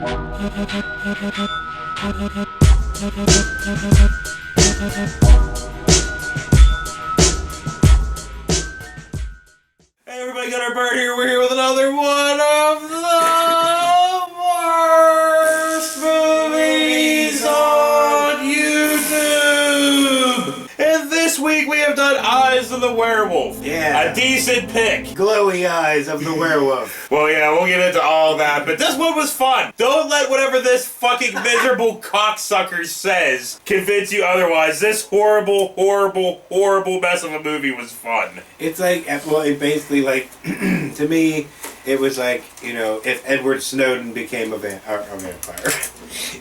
Hey everybody, got our bird here. We're here with another one of the worst movies on YouTube. And this week we have done Eyes of the Werewolf. Yeah. A decent pick. Glowy eyes of the werewolf. Well, yeah, we'll get into all that, but this one was fun. Don't let whatever this fucking miserable cocksucker says convince you otherwise. This horrible, horrible, horrible mess of a movie was fun. It's like, well, it basically, like, to me, it was like, you know, if Edward Snowden became a vampire.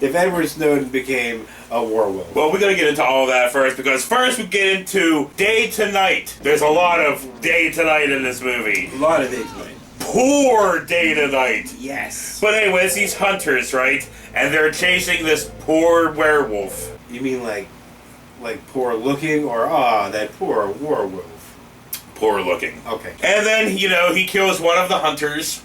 If Edward Snowden became a werewolf. Well, we gotta get into all that first, because first we get into day to night. There's a lot of day to night in this movie. A lot of it, like. Poor day to night. Yes. But anyways, these hunters, right? And they're chasing this poor werewolf. You mean like poor looking, or that poor werewolf? Poor looking. Okay. And then, you know, he kills one of the hunters.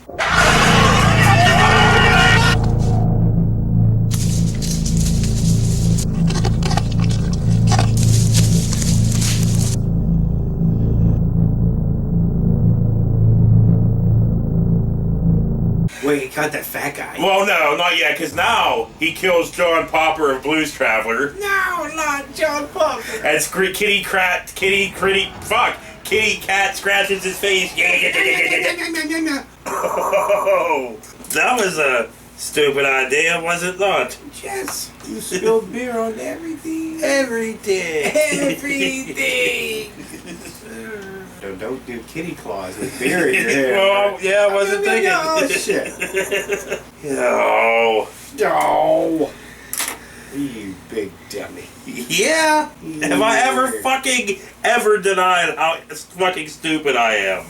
Wait, he caught that fat guy. Well, no, not yet, because now he kills John Popper of Blues Traveler. No, not John Popper. And Kitty Cat scratches his face. Oh, that was a stupid idea, was it not? Yes, you spilled beer on everything. Everything. Everything. Don't do kitty claws with beer in your hair. Well, yeah, I wasn't thinking. Oh, shit. Oh. Oh. You big dummy. Yeah. Have I ever denied how fucking stupid I am?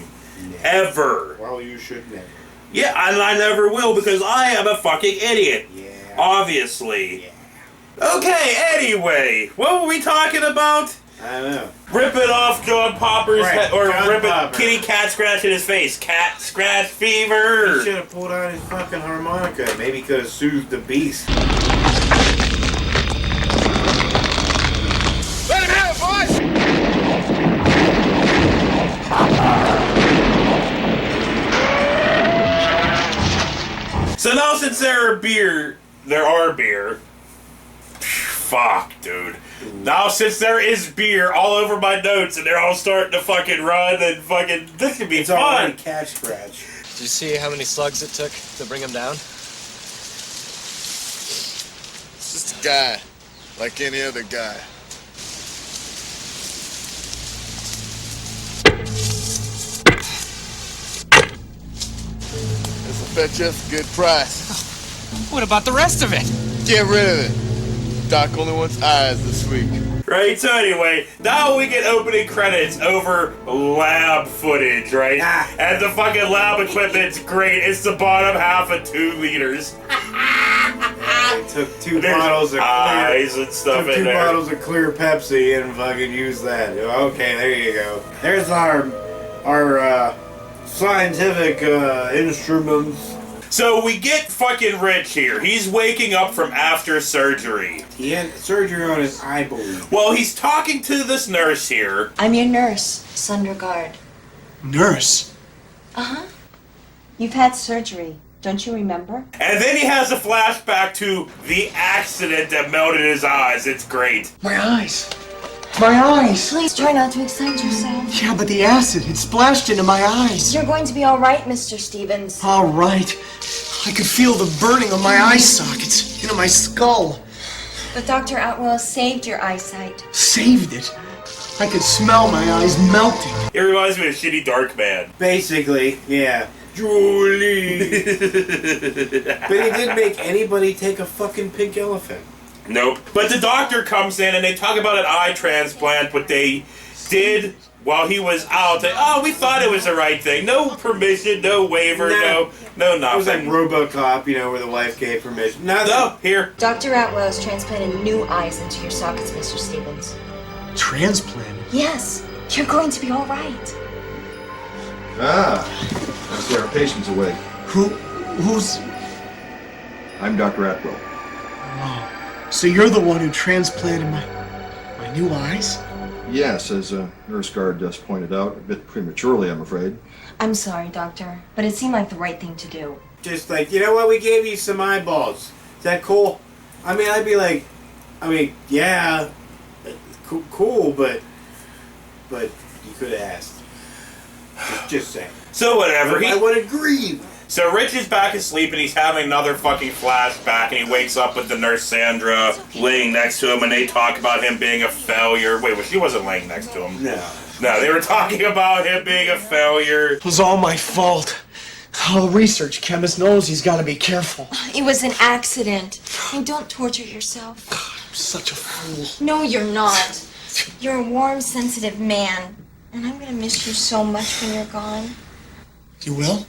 Never. Ever. Well, you should never. Yeah, and I never will, because I am a fucking idiot. Yeah. Obviously. Yeah. Okay, anyway. What were we talking about? I don't know. Ripping off John Popper's head, or John ripping Popper. Kitty Cat scratching his face. Cat scratch fever. He should have pulled out his fucking harmonica. Maybe he could have soothed the beast. Let him have it, boys! So now since there are beer, fuck, dude. Now since there is beer all over my notes and they're all starting to fucking run and fucking, this could be It's already fun. cat scratch. Did you see how many slugs it took to bring him down? It's just a guy, like any other guy. This'll fetch us a good price. What about the rest of it? Get rid of it. Doc only wants eyes this week. Right, so anyway, now we get opening credits over lab footage, right? And the fucking lab equipment's great. It's the bottom half of 2 liters. They took two There's bottles of eyes clear, and stuff took in two there. bottles of clear Pepsi and fucking used that. Okay, there you go. There's our scientific instruments. So we get fucking Rich here. He's waking up from after surgery. He had surgery on his eyeball. Well, he's talking to this nurse here. I'm your nurse, Sundergaard. Nurse? Uh-huh. You've had surgery. Don't you remember? And then he has a flashback to the accident that melted his eyes. It's great. My eyes. My eyes. Please try not to excite yourself. Yeah, but the acid, it splashed into my eyes. You're going to be all right, Mr. Stevens. All right. I could feel the burning of my eye sockets into my skull. But Dr. Atwell saved your eyesight. Saved it. I could smell my eyes melting. It reminds me of Shitty Dark Man. Basically, yeah. Julie. But he didn't make anybody take a fucking pink elephant. Nope. But the doctor comes in and they talk about an eye transplant, what they did while he was out. Oh, we thought it was the right thing. No permission, no waiver, no It was like nothing. RoboCop, you know, where the wife gave permission. No, here. Dr. Atwell has transplanted new eyes into your sockets, Mr. Stevens. Transplanted? Yes, you're going to be all right. Ah, I see our patient's awake. Who's... I'm Dr. Atwell. Oh, so you're the one who transplanted my new eyes? Yes, as Nurse Guard just pointed out, a bit prematurely, I'm afraid. I'm sorry, Doctor, but it seemed like the right thing to do. Just like, you know what, we gave you some eyeballs. Is that cool? I mean, I'd be like, yeah, cool, but you could have asked. Just saying. So whatever. I would agree. So Rich is back asleep and he's having another fucking flashback and he wakes up with the nurse Sandra laying next to him and they talk about him being a failure. Wait, well, she wasn't laying next to him. No, they were talking about him being a failure. It was all my fault. Oh, the research chemist knows he's got to be careful. It was an accident. And don't torture yourself. I'm such a fool. No, you're not. You're a warm, sensitive man. And I'm gonna miss you so much when you're gone. You will?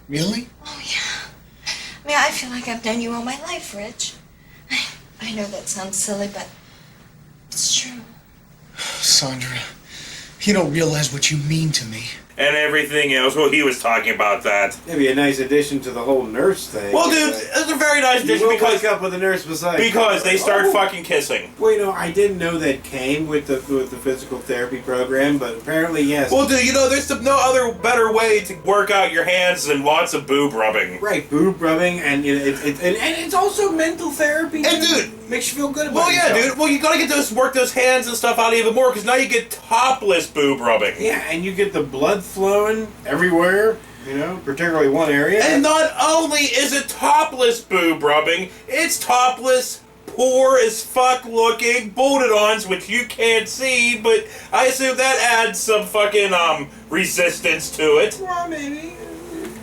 Really? Oh, yeah. I mean, I feel like I've known you all my life, Rich. I know that sounds silly, but it's true. Sandra, you don't realize what you mean to me. And everything else. Well, he was talking about that. Maybe a nice addition to the whole nurse thing. Well, dude, it's a very nice addition you will because wake up with a nurse beside you. because they start fucking kissing. Well, you know, I didn't know that came with the physical therapy program, but apparently yes. Well, dude, you know, there's no other better way to work out your hands than lots of boob rubbing. Right, boob rubbing, and it's also mental therapy. And dude, makes you feel good about well, yeah, yourself. dude. Well, you gotta get work those hands and stuff out even more because now you get topless boob rubbing. Yeah, and you get the blood flowing everywhere, you know, particularly one area. And not only is it topless boob rubbing, it's topless, poor as fuck looking bolted-ons, which you can't see, but I assume that adds some fucking resistance to it. Well, maybe.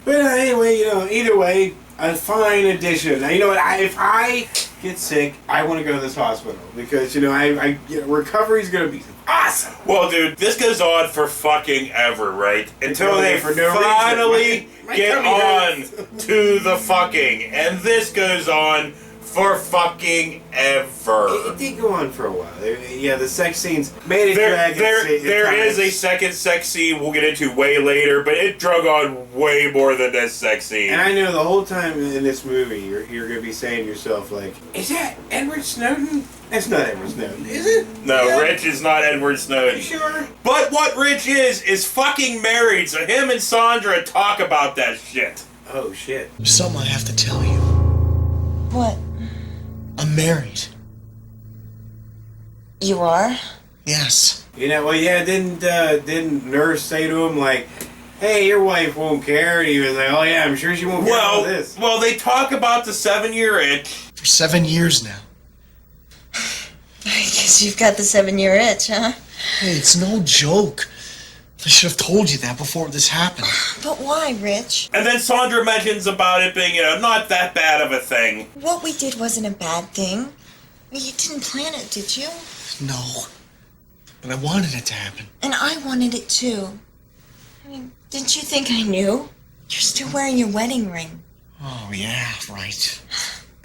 But anyway, you know, either way, a fine addition. Now, you know what? If I get sick, I want to go to this hospital because you know, recovery's gonna be awesome. Well, dude, this goes on for fucking ever, right? Until they for no finally reason. My get tummy on hurts. to the fucking, and this goes on for fucking ever. It did go on for a while. Yeah, the sex scenes made it drag. There is a second sex scene we'll get into way later, but it drug on way more than this sex scene. And I know the whole time in this movie, you're going to be saying to yourself, like, is that Edward Snowden? That's not Edward Snowden, is it? No, yeah. Rich is not Edward Snowden. You sure? But what Rich is fucking married, so him and Sandra talk about that shit. Oh, shit. There's something I have to tell you. What? I'm married. You are? Yes. You know, well, yeah, didn't Nurse say to him, like, hey, your wife won't care? And he was like, oh, yeah, I'm sure she won't care about this. Well, they talk about the 7-year itch. For 7 years now. I guess you've got the 7-year itch, huh? Hey, it's no joke. I should have told you that before this happened. But why, Rich? And then Sandra mentions about it being, you know, not that bad of a thing. What we did wasn't a bad thing. You didn't plan it, did you? No. But I wanted it to happen. And I wanted it too. I mean, didn't you think I knew? You're still wearing your wedding ring. Oh, yeah, right.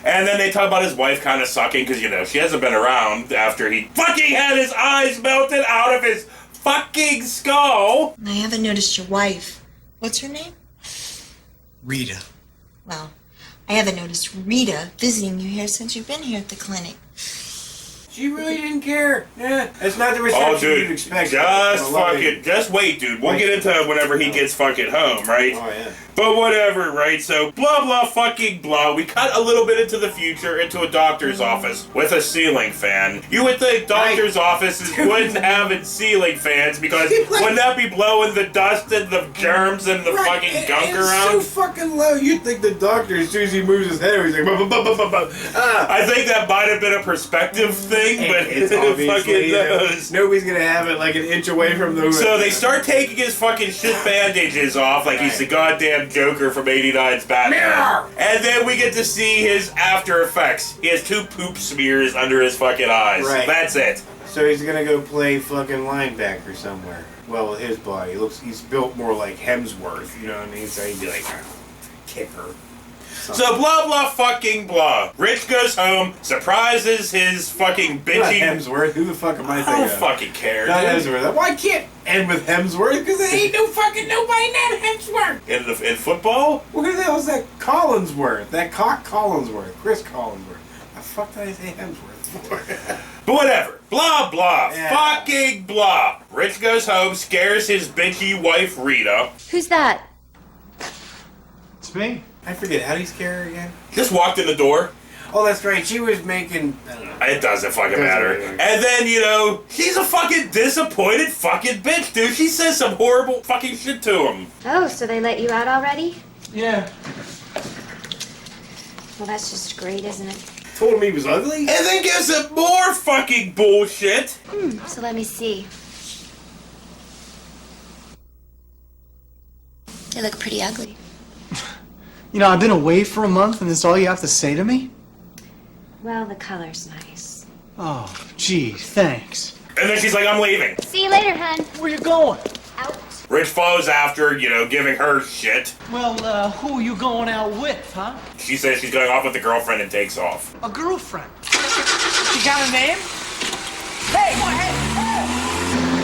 And then they talk about his wife kind of sucking because, you know, she hasn't been around after he fucking had his eyes melted out of his fucking skull. I haven't noticed your wife. What's her name? Rita. Well, I haven't noticed Rita visiting you here since you've been here at the clinic. She really didn't care. Yeah, that's not the reception Oh, dude, you'd expect. just wait, dude. We'll get into it whenever he gets fucking home, right? Oh, yeah. But whatever, right? So, blah, blah, fucking blah. We cut a little bit into the future, into a doctor's office with a ceiling fan. You would think doctor's offices wouldn't have ceiling fans because wouldn't that be blowing the dust and the germs and the fucking gunk around? It's so fucking low. You'd think the doctor, as soon as he moves his head, he's like, I think that might have been a perspective thing, but it's who obviously, fucking knows? nobody's gonna have it like an inch away from the... So they start taking his fucking shit bandages off like he's the goddamn Joker from 89's Batman. And then we get to see his after effects. He has 2 poop smears under his fucking eyes. Right. That's it. So he's gonna go play fucking linebacker somewhere. Well, with his body, he's built more like Hemsworth, you know what I mean? So he'd be like, kicker. So blah blah fucking blah. Rich goes home, surprises his fucking Not bitchy. Hemsworth. Who the fuck am I I thinking don't of? fucking care. Not dude. Hemsworth. Why can't end with Hemsworth? Because there ain't no fucking nobody named Hemsworth. In football? What the hell is that Collinsworth? That cock Collinsworth. Chris Collinsworth. The fuck did I say Hemsworth for? But whatever. Blah blah. Yeah. Fucking blah. Rich goes home, scares his bitchy wife Rita. Who's that? It's me. I forget. How do you scare her again? Just walked in the door. Oh, that's right. She was making... I don't know. It doesn't fucking Doesn't matter. matter. And then, you know, she's a fucking disappointed fucking bitch, dude. She says some horrible fucking shit to him. Oh, so they let you out already? Yeah. Well, that's just great, isn't it? Told him he was ugly? And then gives him more fucking bullshit. So let me see. They look pretty ugly. You know, I've been away for a month, and that's all you have to say to me? Well, the color's nice. Oh, gee, thanks. And then she's like, I'm leaving. See you later, hun. Where you going? Out. Rich follows after, you know, giving her shit. Well, who are you going out with, huh? She says she's going off with the girlfriend and takes off. A girlfriend. She got a name? Hey,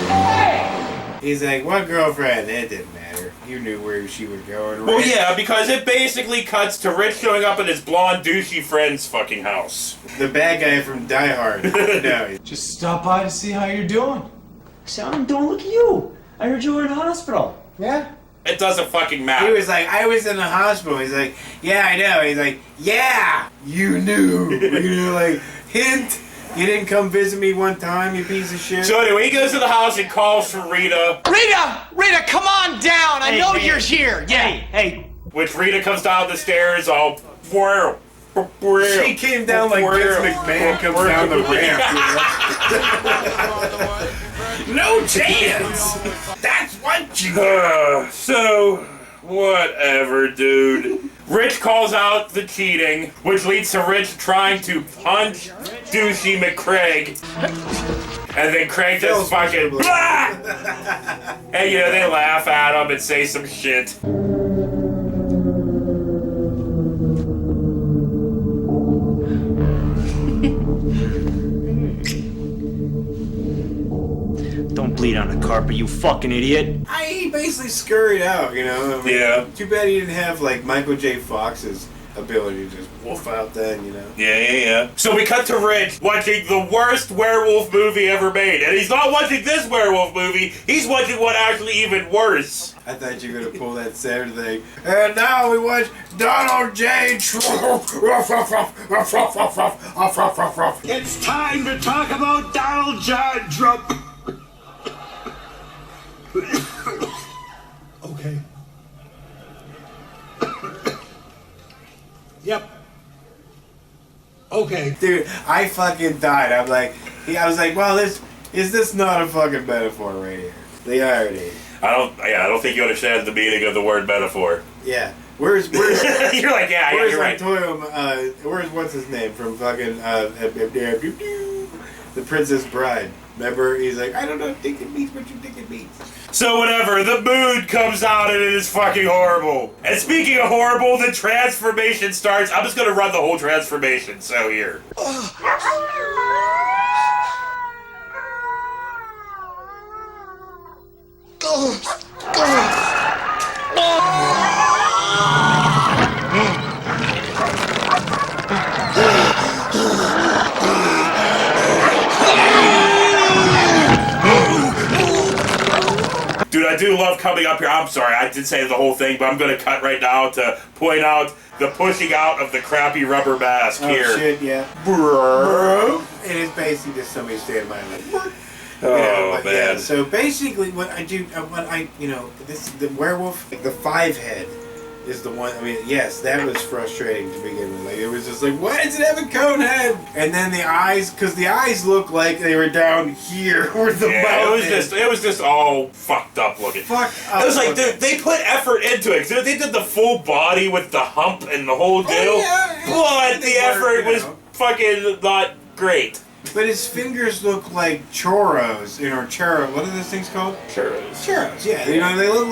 hey! He's like, what girlfriend? It didn't matter. You knew where she was going, right? Well, yeah, because it basically cuts to Rich showing up at his blonde, douchey friend's fucking house. The bad guy from Die Hard. No. Just stop by to see how you're doing. See how I'm doing? Look at you. I heard you were in hospital. Yeah? It doesn't fucking He matter. was like, I was in the hospital. He's like, yeah, I know. He's like, yeah, you knew. You know, like, hint. You didn't come visit me one time, you piece of shit. So anyway, he goes to the house and calls for Rita, Rita, come on down. I know you're here. Yeah. Hey. which Rita comes down the stairs all... She came down like Vince McMahon comes down the ramp. No chance. That's what you So, whatever, dude. Rich calls out the cheating, which leads to Rich trying to punch douchey McCraig. And then Craig just fucking blah! And you know, they laugh at him and say some shit. Don't bleed on the carpet, you fucking idiot. He basically scurried out, you know? I mean, Yeah. Too bad he didn't have, like, Michael J. Fox's ability to just wolf out then, you know? Yeah. So we cut to Rich watching the worst werewolf movie ever made. And he's not watching this werewolf movie, he's watching one actually even worse. I thought you were going to pull that Saturday thing. And now we watch Donald J. Trump. It's time to talk about Donald J. Trump. Okay. Yep. Okay. Dude, I fucking died. I was like, well, is this not a fucking metaphor right here? The irony. I don't think you understand the meaning of the word metaphor. Yeah. Where's You're like, yeah, where's you're right. where's what's his name from fucking The Princess Bride? Remember, he's like, I don't know, think it means what you think it means. So whatever, the mood comes out and it is fucking horrible. And speaking of horrible, the transformation starts. I'm just gonna run the whole transformation, so here. Dude, I do love coming up here. I'm sorry, I did say the whole thing, but I'm gonna cut right now to point out the pushing out of the crappy rubber mask Oh here. shit, yeah. Brrr. And it's basically just somebody standing by like, what? Oh, man. Yeah, so basically what I do, the werewolf, like the 5-head is the one, I mean, yes, that was frustrating to begin with. Like, it was just like, why does it have a cone head? And then the eyes, because the eyes look like they were down here where the mouth it was just all fucked up looking. Fuck up. It was like they put effort into it. So they did the full body with the hump and the whole deal. yeah. But the They effort worked, you was know. fucking not great. But his fingers look like churros, churro. What are those things called? Churros. Churros, yeah. They look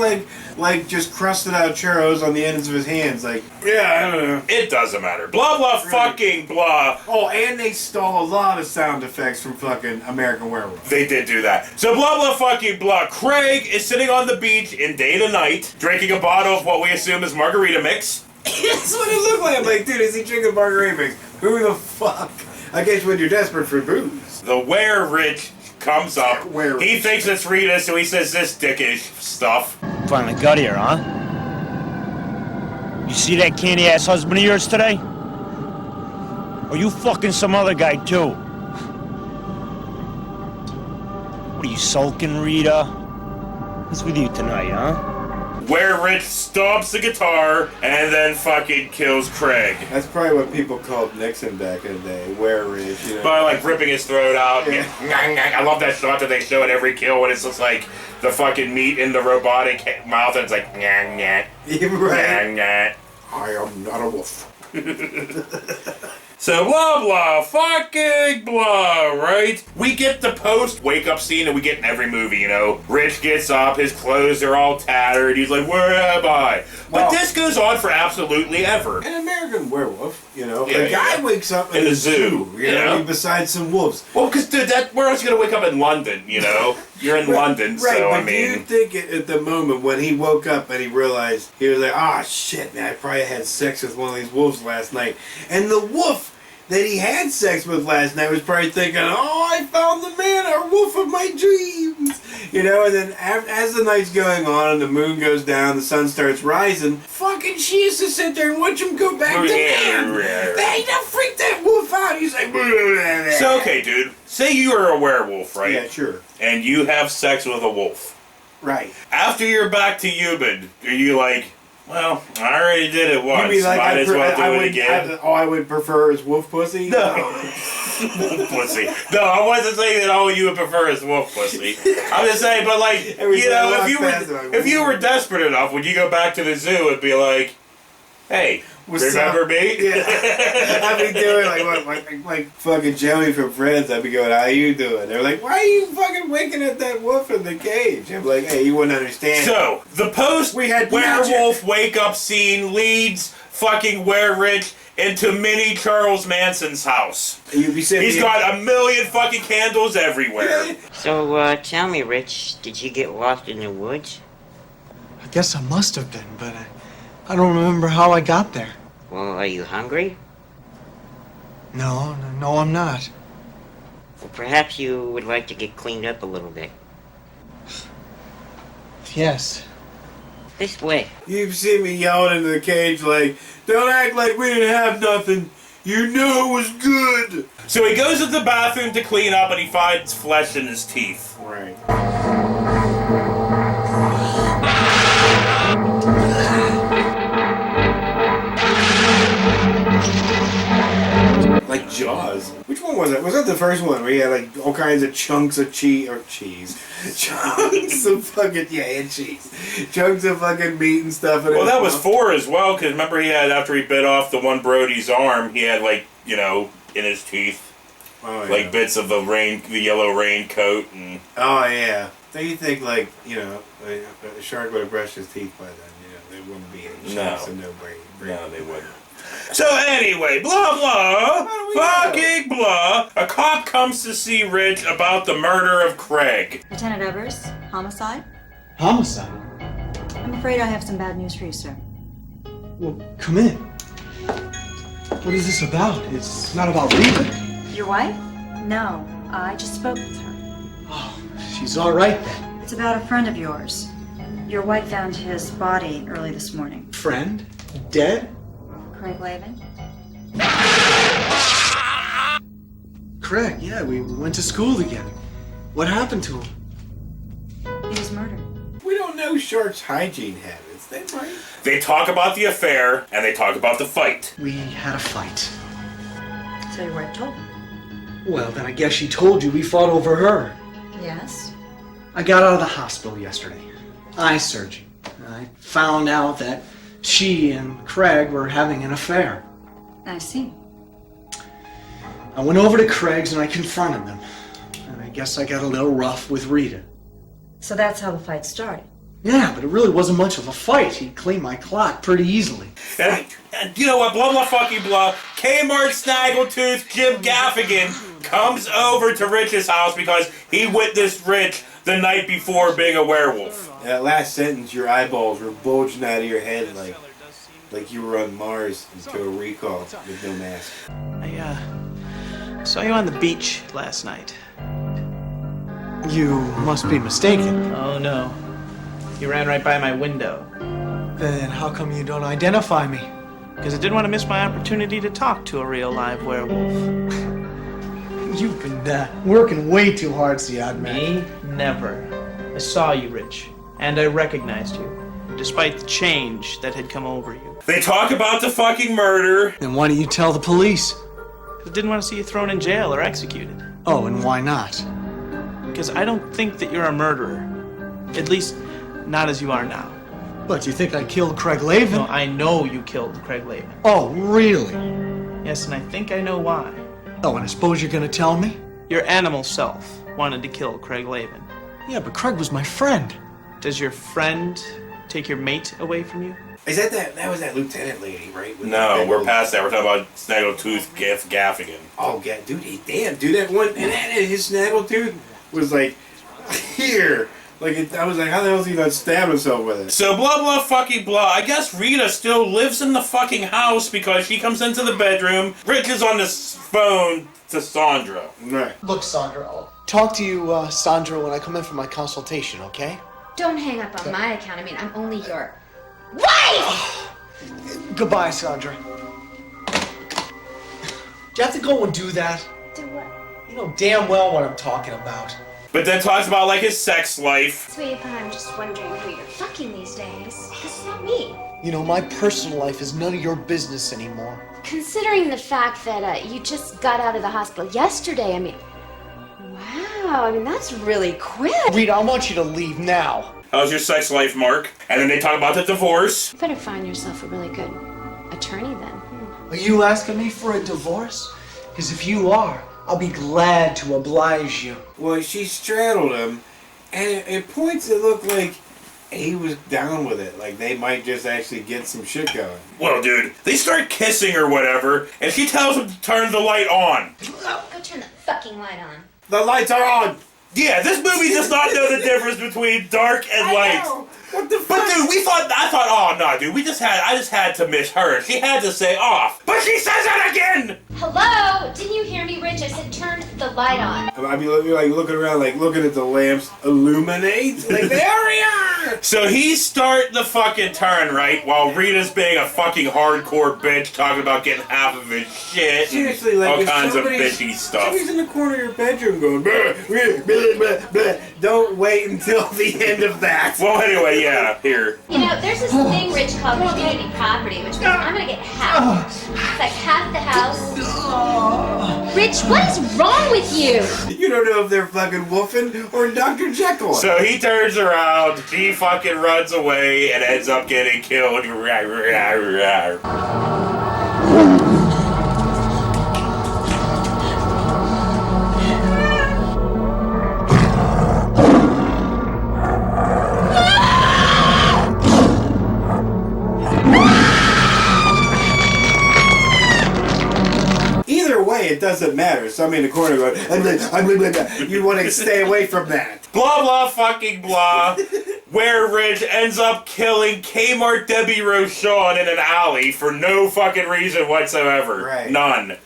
like just crusted out churros on the ends of his hands. Like, yeah, I don't know. It doesn't matter. Blah, blah, fucking blah. Oh, and they stole a lot of sound effects from fucking American Werewolf. They did do that. So blah, blah, fucking blah. Craig is sitting on the beach in day to night, drinking a bottle of what we assume is margarita mix. That's what it looked like. I'm like, dude, is he drinking margarita mix? Who the fuck? I guess when you're desperate for booze. The were-rich comes up. Were-rich. He thinks it's Rita, so he says this dickish stuff. Finally got here, huh? You see that candy-ass husband of yours today? Or you fucking some other guy, too? What are you, sulking, Rita? What's with you tonight, huh? Where Rich stomps the guitar and then fucking kills Craig. That's probably what people called Nixon back in the day. Where Rich, By like ripping his throat out. Yeah. I love that shot that they show at every kill when it's just like the fucking meat in the robotic mouth and it's like nyah, nyah, Right. nyah, nyah. I am not a wolf. So blah blah fucking blah, right? We get the post wake up scene that we get in every movie, Rich gets up, his clothes are all tattered, he's like, where am I? But this goes on for absolutely ever. An American Werewolf, Yeah, a guy wakes up in a a zoo, zoo, beside some wolves. Well, because dude, where else are you gonna wake up in London, You're in London, Right, so but I mean. do you think at the moment when he woke up and he realized, he was like, ah, shit, man, I probably had sex with one of these wolves last night. And the wolf that he had sex with last night was probably thinking, oh, I found the man, or wolf of my dreams. And then as the night's going on and the moon goes down, the sun starts rising, fucking she used to sit there and watch him go back to man. They don't freak that wolf out. He's like, So, okay, dude, say you are a werewolf, right? yeah, sure. And you have sex with a wolf. Right. After you're back to human, are you like, well, I already did it once, You mean like might as well do it again? I would prefer is wolf pussy? No. Wolf pussy. No, I wasn't saying that all you would prefer is wolf pussy. I'm just saying, but like, if you were desperate enough, would you go back to the zoo and be like, hey, remember me? Yeah. I'd be doing like fucking Joey from Friends. I'd be going, how you doing? They're like, why are you fucking winking at that wolf in the cage? I'm like, hey, you wouldn't understand. So, the post-werewolf wake-up scene leads fucking Were-Rich into mini Charles Manson's house. He's got a million fucking candles everywhere. So, tell me, Rich, did you get lost in the woods? I guess I must have been, but I don't remember how I got there. Well, are you hungry? No, I'm not. Well, perhaps you would like to get cleaned up a little bit. Yes. This way. You've seen me yelling into the cage like, don't act like we didn't have nothing. You knew it was good. So he goes to the bathroom to clean up and he finds flesh in his teeth. Right. Like Jaws. Which one was it? Was that the first one where he had like all kinds of chunks of cheese? Chunks of fucking, cheese. Chunks of fucking meat and stuff. Well, that was 4 as well, because remember he had, after he bit off the one Brody's arm, he had like, in his teeth, like bits of the yellow raincoat and... Oh, yeah. Don't you think like, a shark would have brushed his teeth by then, there wouldn't be any chunks and no brain. No, they wouldn't. So anyway, blah blah, fucking blah. A cop comes to see Rich about the murder of Craig. Lieutenant Evers, homicide? Homicide? I'm afraid I have some bad news for you, sir. Well, come in. What is this about? It's not about Rita. Your wife? No, I just spoke with her. Oh, she's all right then. It's about a friend of yours. Your wife found his body early this morning. Friend? Dead? Craig Lavin? Craig, yeah, we went to school together. What happened to him? He was murdered. We don't know sharks' hygiene habits. They might. They talk about the affair and they talk about the fight. We had a fight. So your wife told me. Well, then I guess she told you we fought over her. Yes? I got out of the hospital yesterday. Eye surgery. I found out that she and Craig were having an affair. I see. I went over to Craig's and I confronted them. And I guess I got a little rough with Rita. So that's how the fight started. Yeah, but it really wasn't much of a fight. He cleaned my clock pretty easily. And you know what? Blah, blah, fucking blah. Kmart Snaggletooth Jim Gaffigan comes over to Rich's house because he witnessed Rich the night before being a werewolf. That last sentence, your eyeballs were bulging out of your head like you were on Mars into a recall with no mask. I saw you on the beach last night. You must be mistaken. Oh no. You ran right by my window. Then how come you don't identify me? Because I didn't want to miss my opportunity to talk to a real live werewolf. You've been working way too hard, the odd man. Me? Never. I saw you, Rich, and I recognized you, despite the change that had come over you. They talk about the fucking murder. Then why don't you tell the police? I didn't want to see you thrown in jail or executed. Oh, and why not? Because I don't think that you're a murderer. At least, not as you are now. But you think I killed Craig Lavin? No, I know you killed Craig Lavin. Oh, really? Yes, and I think I know why. Oh, and I suppose you're gonna tell me? Your animal self wanted to kill Craig Lavin. Yeah, but Craig was my friend. Does your friend take your mate away from you? Is that was that lieutenant lady, right? With No, we're past that. We're talking about Snaggletooth Gaffigan. Oh, yeah, dude, that one, and his Snaggletooth was like, here. I was like, how the hell is he not stab himself with it? So blah blah fucking blah. I guess Rita still lives in the fucking house because she comes into the bedroom. Rich is on the phone to Sandra. Right. Look, Sandra, I'll talk to you, Sandra, when I come in for my consultation, okay? Don't hang up on my account. I mean, I'm only your wife! Goodbye, Sandra. Do you have to go and do that? Do what? You know damn well what I'm talking about. But then talks about like his sex life. Sweetie pie, I'm just wondering who you're fucking these days. This is not me. You know, my personal life is none of your business anymore. Considering the fact that you just got out of the hospital yesterday, I mean, wow, I mean, that's really quick. Rita, I want you to leave now. How's your sex life, Mark? And then they talk about the divorce. You better find yourself a really good attorney then. Are you asking me for a divorce? Because if you are, I'll be glad to oblige you. Well, she straddled him, and at points it looked like he was down with it. Like they might just actually get some shit going. Well, dude, they start kissing or whatever, and she tells him to turn the light on. Go turn the fucking light on. The lights are on! Yeah, this movie does not know the difference between dark and light. What the fuck? But dude, I thought, oh no, dude, I just had to miss her. She had to say off. But she says it again! Hello? Didn't you hear me, Rich? I said turn the light on. I mean, you're like looking around, like looking at the lamps illuminate. Like, there we are! So he's starting the fucking turn, right? While Rita's being a fucking hardcore bitch, talking about getting half of his shit. Seriously, like, all kinds of bitchy stuff. Somebody's in the corner of your bedroom going, blah, blah, blah, blah, blah. Don't wait until the end of that. Well, anyway, yeah, here. You know, there's this thing Rich called community property, which means I'm gonna get half. It's like half the house. Rich, what is wrong with you? You don't know if they're fucking woofing or Dr. Jekyll. So he turns around, he fucking runs away, and ends up getting killed. Either way, it doesn't matter. Somebody in the corner going, you want to stay away from that. Blah, blah, fucking blah. Where Rich ends up killing Kmart Debbie Rochon in an alley for no fucking reason whatsoever. Right. None.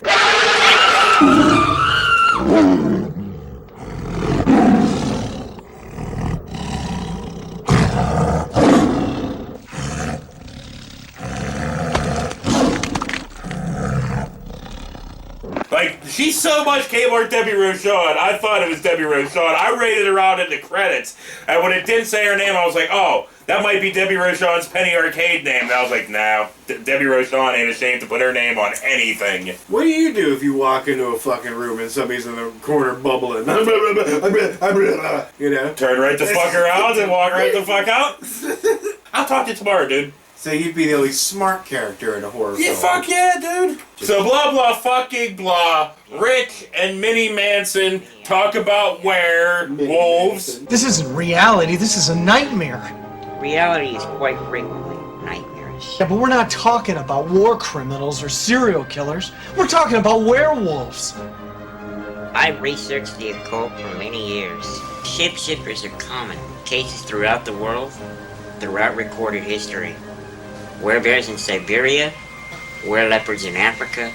Like, she's so much Kmart Debbie Rochon, I thought it was Debbie Rochon. I rated her out in the credits, and when it didn't say her name, I was like, oh, that might be Debbie Rochon's Penny Arcade name. And I was like, no, Debbie Rochon ain't ashamed to put her name on anything. What do you do if you walk into a fucking room and somebody's in the corner bubbling? You know? Turn right the fuck around and walk right the fuck out. I'll talk to you tomorrow, dude. So you'd be the only smart character in a horror film. Yeah, fuck yeah, dude. So blah blah fucking blah. Rick and Minnie Manson talk about werewolves. This isn't reality, this is a nightmare. Reality is quite frequently nightmarish. Yeah, but we're not talking about war criminals or serial killers. We're talking about werewolves. I've researched the occult for many years. Shapeshifters are common. Cases throughout the world, throughout recorded history. Werebears in Siberia, wereleopards in Africa,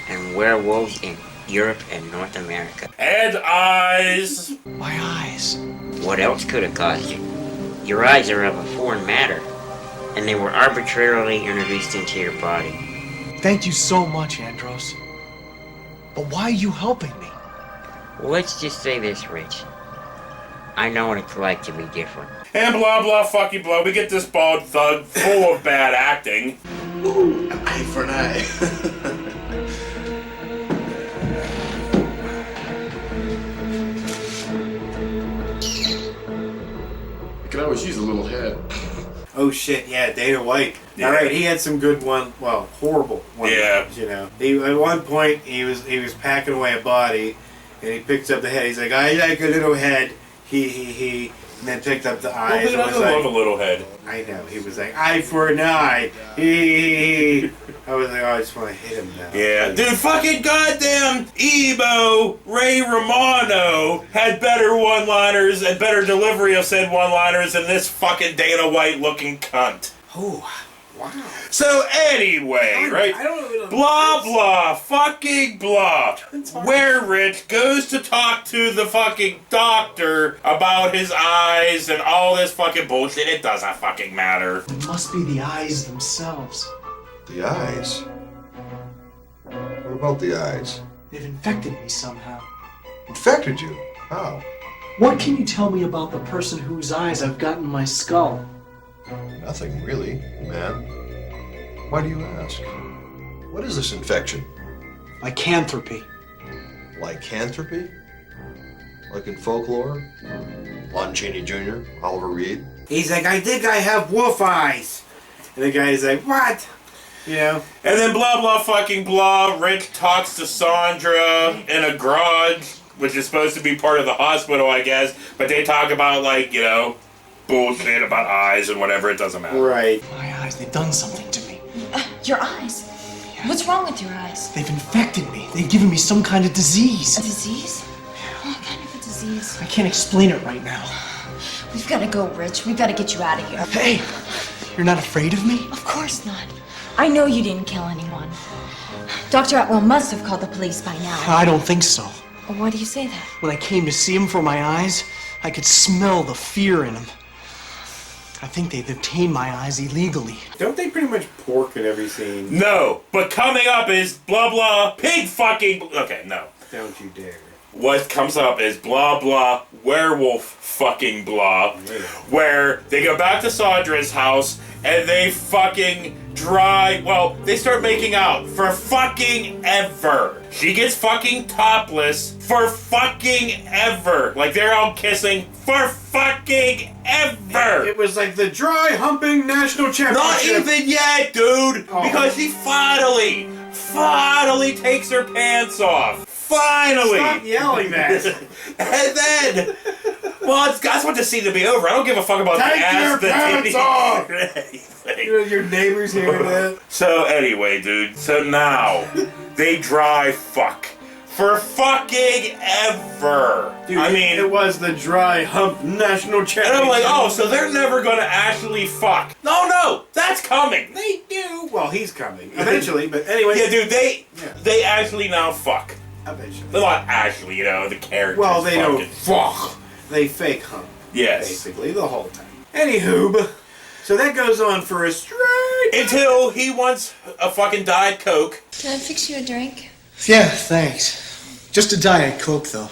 and werewolves in Europe and North America. And eyes. My eyes. What else could have caused you? Your eyes are of a foreign matter, and they were arbitrarily introduced into your body. Thank you so much, Andros. But why are you helping me? Well, let's just say this, Rich. I know what it's like to be different. And blah blah fucking blah. We get this bald thug full of bad acting. Ooh, an eye for an eye. You can always use a little head. Oh shit, yeah, Dana White. Yeah. Alright, he had some good horrible ones, Yeah. you know. At one point, he was packing away a body, and he picks up the head. He's like, I like a little head. He. And then picked up the eyes. Well, and I was like, love a little head. I know. He was like, eye for an eye. He. I was like, oh, I just want to hit him now. Yeah, dude, fucking goddamn Ebo Ray Romano had better one-liners and better delivery of said one-liners than this fucking Dana White looking cunt. Oh, wow. So anyway, right? I don't know. Blah blah fucking blah. Where Rich goes to talk to the fucking doctor about his eyes and all this fucking bullshit. It doesn't fucking matter. It must be the eyes themselves. The eyes? What about the eyes? They've infected me somehow. Infected you? How? What can you tell me about the person whose eyes I've got in my skull? Nothing really, man. Why do you ask? What is this infection? Lycanthropy. Lycanthropy? Like in folklore? Lon Chaney Jr., Oliver Reed? He's like, I think I have wolf eyes. And the guy's like, what? You know? And then blah blah fucking blah. Rich talks to Sandra in a garage, which is supposed to be part of the hospital, I guess. But they talk about, like, you know, bullshit about eyes and whatever. It doesn't matter. Right. My eyes, they've done something to me. Your eyes? What's wrong with your eyes? They've infected me. They've given me some kind of disease. A disease? What kind of a disease? I can't explain it right now. We've got to go, Rich. We've got to get you out of here. Hey, you're not afraid of me? Of course not. I know you didn't kill anyone. Dr. Atwell must have called the police by now. I don't think so. Why do you say that? When I came to see him for my eyes, I could smell the fear in him. I think they've obtained my eyes illegally. Don't they pretty much pork in every scene? No, but coming up is blah blah pig fucking. Okay, no. Don't you dare. What comes up is blah blah werewolf fucking blah, where they go back to Sandra's house and they fucking they start making out for fucking ever. She gets fucking topless for fucking ever. Like, they're all kissing for fucking ever. It was like the dry humping national championship. Not even yet, dude. Oh. Because she finally takes her pants off. Finally. Stop yelling that. And then, well, that's what the scene to be over. I don't give a fuck about Take the ass. your the pants titties, off! or anything. You know, your neighbors hearing that. So anyway, dude. So now they dry fuck for fucking ever. Dude, I mean, it was the dry hump national championship. and I'm like, oh, so they're never gonna actually fuck? No, that's coming. They do. Well, he's coming eventually, but anyway. Yeah, dude. They actually now fuck. Eventually. They're not actually, you know, the characters. Well, they fucking don't fuck. They fake hump. Yes. Basically, the whole time. Anywho, so that goes on for a straight... Until he wants a fucking Diet Coke. Can I fix you a drink? Yeah, thanks. Just a Diet Coke, though.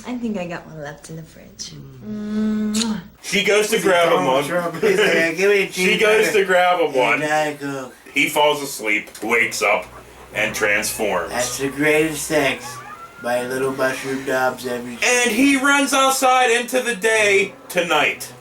I think I got one left in the fridge. She goes to grab him one. She goes to grab him one. He falls asleep, wakes up, and transforms. That's the greatest thanks. My little mushroom knobs every... And he runs outside into the day tonight.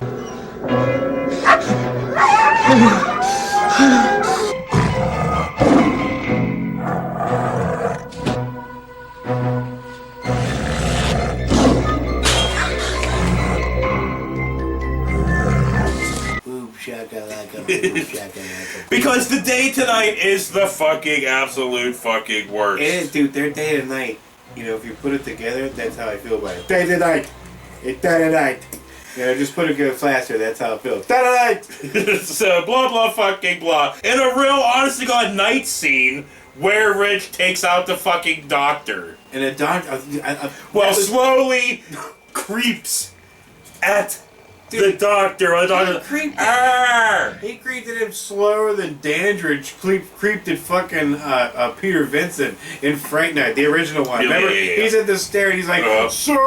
Boom shakalaka, boom shakalaka. Because the day tonight is the fucking absolute fucking worst. It is, dude. Their day and night. You know, if you put it together, that's how I feel about it. Day to night. It's day to night. You know, just put it good faster. That's how it feels. Day to night. So blah blah fucking blah. In a real, honest to God, night scene where Rich takes out the fucking doctor. And the doctor, slowly creeps at the doctor. The doctor. He creeped at him slower than Dandridge creeped at fucking Peter Vincent in Fright Night, the original one. Remember? Yeah. He's at the stair and he's like, so.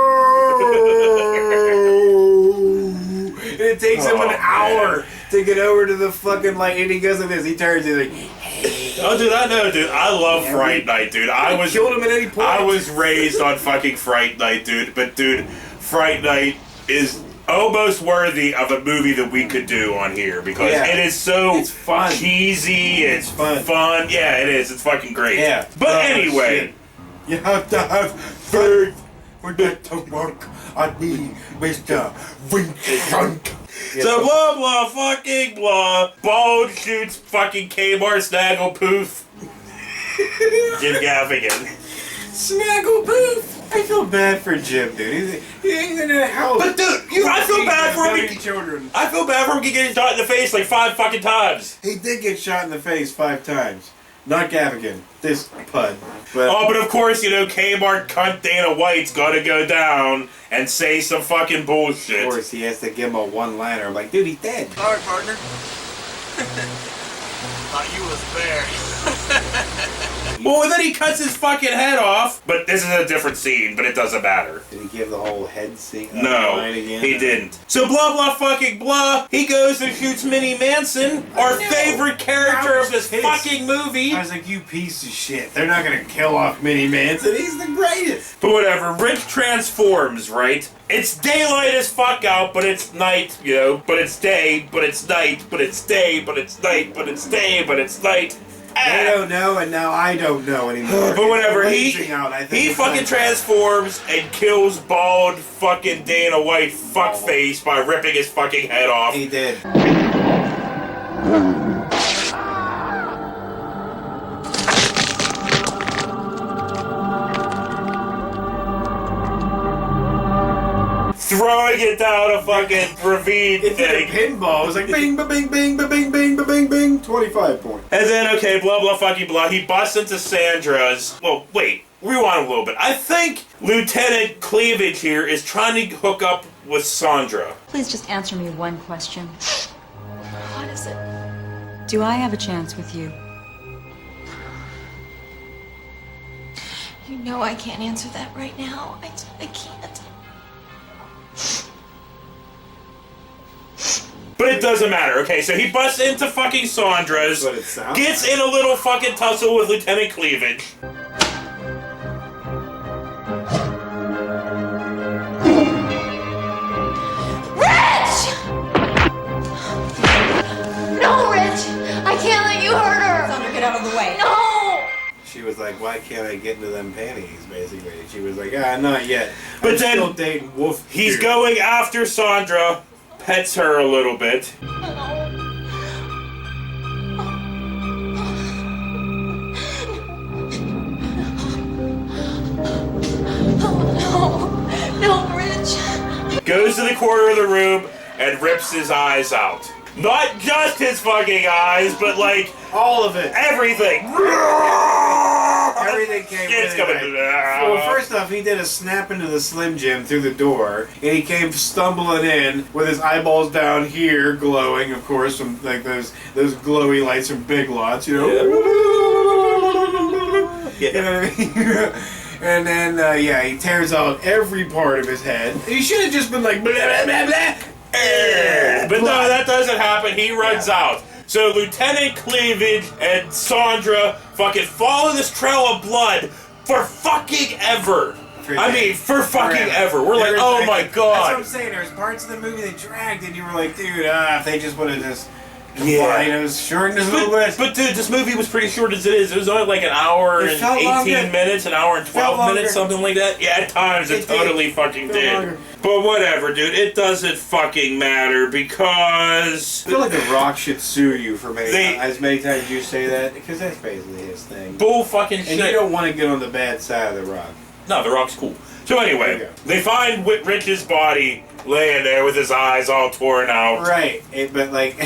And it takes him an hour to get over to the fucking light. And he goes like this. He turns and he's like, hey. Oh, dude, I know, dude. I love Fright Night, dude. I was killed him at any point. I was raised on fucking Fright Night, dude. But, dude, Fright Night is almost worthy of a movie that we could do on here because it is so fun. cheesy. It's fun. Yeah, it is. It's fucking great. Yeah. But anyway, shit. You have to have faith for that to work on me, Mr. Vincent. So blah blah fucking blah. Bald shoots fucking Kmart Snagglepoof. Jim Gaffigan. Snagglepoof. I feel bad for Jim, dude. He's in a house. But dude, I feel bad for him. Children. I feel bad for him getting shot in the face like 5 fucking times. He did get shot in the face 5 times. Not Gaffigan. This pud. But but of course, you know, Kmart cunt Dana White's gotta go down and say some fucking bullshit. Of course, he has to give him a one-liner. I'm like, dude, he's dead. Sorry, partner. Thought you was there. Well, then he cuts his fucking head off. But this is a different scene, but it doesn't matter. Did he give the whole head scene? No, line again? he didn't. So blah blah fucking blah. He goes and shoots Minnie Manson, our favorite character of this fucking movie. I was like, you piece of shit. They're not gonna kill off Minnie Manson. He's the greatest. But whatever. Rich transforms, right? It's daylight as fuck out, but it's night, you know. But it's day, but it's night, but it's day, but it's night, but it's day, but it's night. They don't know, and now I don't know anymore. But whatever, he he fucking transforms and kills bald fucking Dana White fuckface by ripping his fucking head off. He did. Throwing it down a fucking ravine It's thing. a pinball. It was like bing, ba bing, bing, ba bing, bing, ba bing, bing. 25 points. And then, okay, blah, blah, fucking blah. He busts into Sandra's. Well, wait. Rewind a little bit. I think Lieutenant Cleavage here is trying to hook up with Sandra. Please just answer me one question. What is it? Do I have a chance with you? You know I can't answer that right now. I can't. But it doesn't matter. Okay, so he busts into fucking Sandra's, gets in a little fucking tussle with Lieutenant Cleavage. Rich! No, Rich! I can't let you hurt her! Sandra, get out of the way. No! She was like, why can't I get into them panties, basically. She was like, not yet. But I'm then still dating Wolf. He's going after Sandra, pets her a little bit. No, Rich. Goes to the corner of the room and rips his eyes out. Not just his fucking eyes, but like all of it. Everything. Everything came It's really coming. Well, first off, he did a snap into the Slim Jim through the door, and he came stumbling in with his eyeballs down here, glowing, of course, from like those glowy lights from Big Lots, you know. You know what I mean? And then, he tears out every part of his head. He should have just been like, blah, blah, blah, blah. But no, that doesn't happen. He runs out. So Lieutenant Cleavage and Sandra fucking follow this trail of blood for fucking ever. I mean, for fucking ever. We're like, oh my god. That's what I'm saying. There's parts of the movie they dragged, and you were like, dude, if they just would have just Yeah, it was shortened a little bit. But dude, this movie was pretty short as it is. It was only like an hour and 18 minutes, an hour and 12 minutes, something like that. Yeah, at times it totally fucking did. But whatever, dude. It doesn't fucking matter because... I feel like The Rock should sue you for as many times as you say that, because that's basically his thing. Bull fucking shit. And you don't want to get on the bad side of The Rock. No, The Rock's cool. So anyway, they find Rich's body laying there with his eyes all torn out. Right, but like...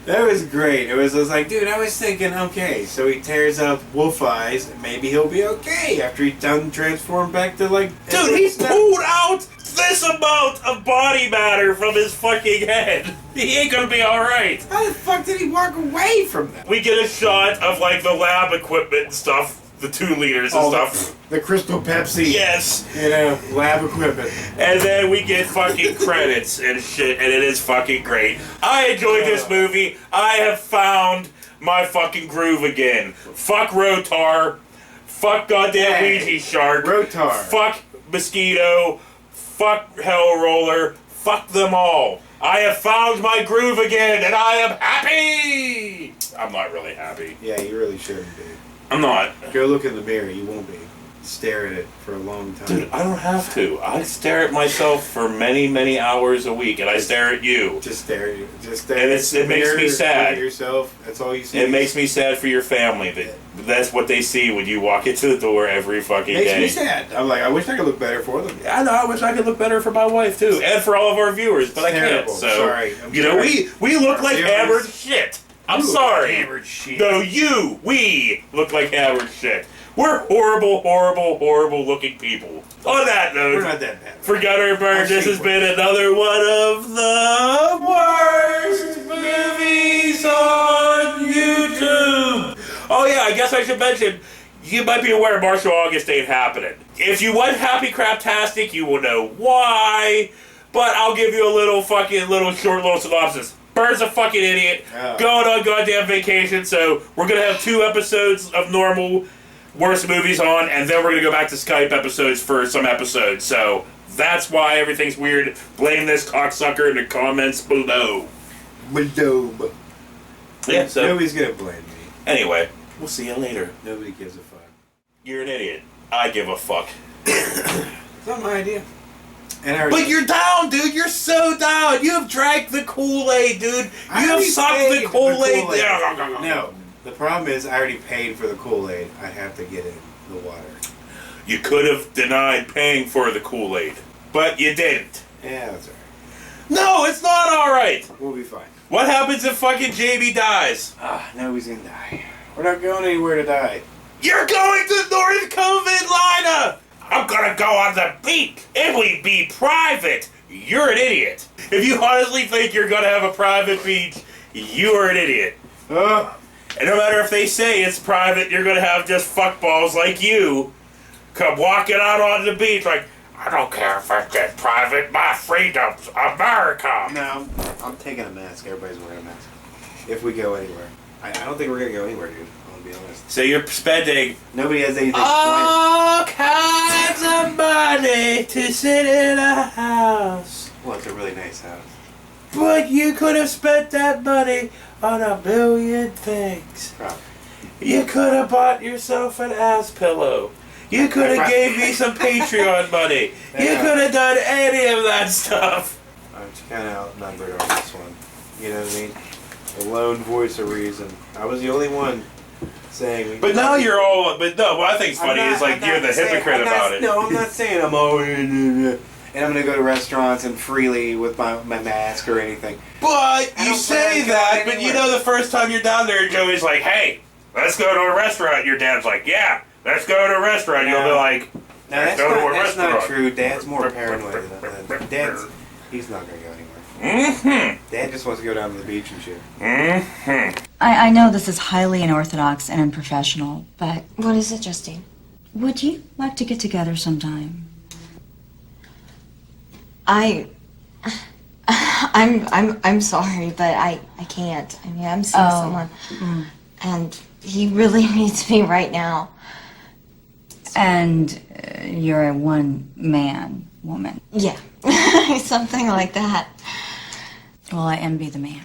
That was great. It was like, dude, I was thinking, okay, so he tears up Wolf Eyes, and maybe he'll be okay after he's done transform back to like... Dude, he pulled out this amount of body matter from his fucking head. He ain't gonna be alright. How the fuck did he walk away from that? We get a shot of like the lab equipment and stuff. The 2 liters and stuff. The Crystal Pepsi. Yes. You know, lab equipment. And then we get fucking credits and shit, and it is fucking great. I enjoyed this movie. I have found my fucking groove again. Fuck Rotar. Fuck goddamn Ouija Shark. Rotar. Fuck Mosquito. Fuck Hell Roller. Fuck them all. I have found my groove again, and I am happy! I'm not really happy. Yeah, you really shouldn't be. I'm not. Go look in the mirror. You won't be. Stare at it for a long time. Dude, I don't have to. I stare at myself for many, many hours a week, and I stare at you. Just stare at you. Just stare. And it makes me sad. Look at yourself. That's all you see. It makes me sad for your family. That's what they see when you walk into the door every fucking day. Makes me sad. I'm like, I wish I could look better for them. I know. I wish I could look better for my wife too, and for all of our viewers, but I can't. So sorry. we look like hammered shit. I'm sorry. Hammered shit. No, we look like hammered shit. We're horrible, horrible, horrible looking people. On that note, we're not that bad. For Gunner Bird, this has been another one of the worst movies on YouTube. Oh yeah, I guess I should mention, you might be aware Martial August ain't happening. If you went Happy Craptastic, you will know why, but I'll give you a little short little synopsis. Bird's a fucking idiot, going on goddamn vacation, so we're gonna have 2 episodes of normal worst movies on, and then we're gonna go back to Skype episodes for some episodes, so that's why everything's weird. Blame this cocksucker in the comments below. Yeah, so nobody's gonna blame me. Anyway, we'll see you later. Nobody gives a fuck. You're an idiot. I give a fuck. It's not my idea. But you're down, dude. You're so down. You have drank the Kool-Aid, dude. You have sucked the Kool-Aid. No. The problem is I already paid for the Kool-Aid. I have to get in the water. You could have denied paying for the Kool-Aid, but you didn't. Yeah, that's alright. No, it's not alright. We'll be fine. What happens if fucking Jamie dies? Nobody's gonna die. We're not going anywhere to die. You're going to North Carolina! I'm gonna go on the beach. It will be private. You're an idiot. If you honestly think you're gonna have a private beach, you are an idiot. And no matter if they say it's private, you're gonna have just fuckballs like you come walking out on the beach like, I don't care if it's private, my freedom's America. No, I'm taking a mask. Everybody's wearing a mask. If we go anywhere. I don't think we're gonna go anywhere, dude. I'll be honest. So you're spending nobody has anything all kinds of money to sit in a house. Well, it's a really nice house. But you could have spent that money on a million things. Probably. You could have bought yourself an ass pillow. You could have gave me some Patreon money. You could have done any of that stuff. I'm kind of outnumbered on this one. You know what I mean? The lone voice of reason. I was the only one saying. But now you're all. But no, what I think is funny is like you're the hypocrite about it. No, I'm not saying I'm all. And I'm gonna go to restaurants and freely with my mask or anything. But you say that, but you know the first time you're down there, Joey's like, "Hey, let's go to a restaurant." Your dad's like, "Yeah, let's go to a restaurant." You'll be like, "Let's go to a restaurant." That's not true. Dad's more paranoid than that. Dad's. He's not gonna go anywhere. Dad just wants to go down to the beach and shit. I know this is highly unorthodox and unprofessional, but What is it, Justine? would you like to get together sometime? I'm sorry, but I can't. I mean, I'm seeing someone, and he really needs me right now. And you're a one-man woman? Yeah, something like that. Well, I envy the man.